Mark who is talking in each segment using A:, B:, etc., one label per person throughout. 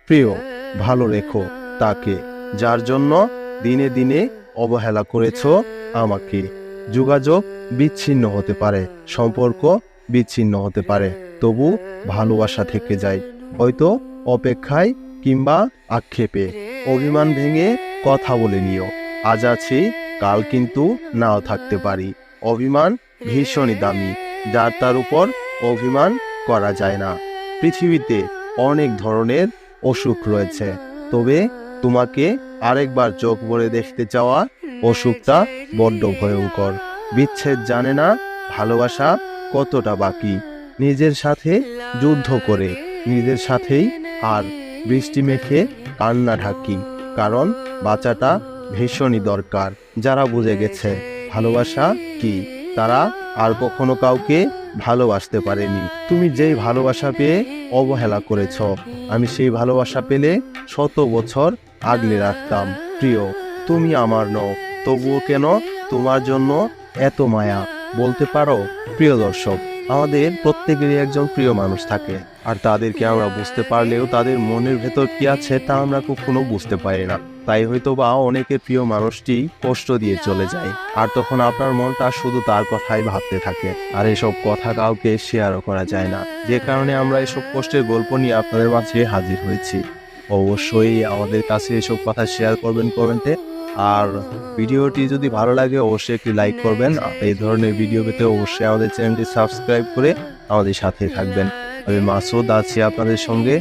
A: প্রিয়, ভালো রেখো তাকে, যার জন্য দিনে দিনে অবহেলা করেছ আমাকে। যোগাযোগ বিচ্ছিন্ন হতে পারে, সম্পর্ক বিচ্ছিন্ন হতে পারে, তবু ভালোবাসা থেকে যায়, হয়তো অপেক্ষায় কিংবা আক্ষেপে। অভিমান ভেঙে কথা বলে নিও, আজ আছি কাল কিন্তু নাও থাকতে পারি। অভিমান ভীষণই দামি, যার তার উপর অভিমান করা যায় না। পৃথিবীতে অনেক ধরনের অসুখ রয়েছে, তবে তোমাকে আরেকবার চোখ ভরে দেখতে চাওয়া অসুখটা বড্ড ভয়ঙ্কর। বিচ্ছেদ জানে না ভালোবাসা কতটা বাকি। নিজের সাথে যুদ্ধ করে নিজের সাথেই আর বৃষ্টি মেখে কান্না ঢাকি, কারণ বাঁচাটা ভীষণই দরকার। যারা বুঝে গেছে ভালোবাসা কি, তারা আর কখনো কাউকে ভালোবাসতে পারেনি। তুমি যেই ভালোবাসা পেয়ে অবহেলা করেছ, আমি সেই ভালোবাসা পেলে 100 বছর আগলে রাখতাম। প্রিয়, তুমি আমার নও, তবুও কেন তোমার জন্য এত মায়া, বলতে পারো? প্রিয় দর্শক, আমাদের প্রত্যেকেরই একজন প্রিয় মানুষ থাকে, আর তাদেরকে আমরা বুঝতে পারলেও তাদের মনের ভেতর কি আছে তা আমরা কখনো বুঝতে পারি না। তাই হয়তো বা অনেকের প্রিয় মানুষটি কষ্ট দিয়ে চলে যায়, আর তখন আপনার মনটা শুধু তার কথাই ভাবতে থাকে, আর এসব কথা কাউকে শেয়ারও করা যায় না। যে কারণে আমরা এসব কষ্টের গল্প নিয়ে আপনাদের মাঝে হাজির হয়েছি। অবশ্যই আমাদের কাছে এসব কথা শেয়ার করবেন কমেন্টে, আর ভিডিওটি যদি ভালো লাগে অবশ্যই একটি লাইক করবেন। এই ধরনের ভিডিও পেতে অবশ্যই আমাদের চ্যানেলটি সাবস্ক্রাইব করে আমাদের সাথে থাকবেন। আমি মাসুদ আছি আপনাদের সঙ্গে।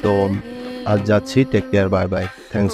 A: তো আজ যাচ্ছি, take care, bye bye, thanks.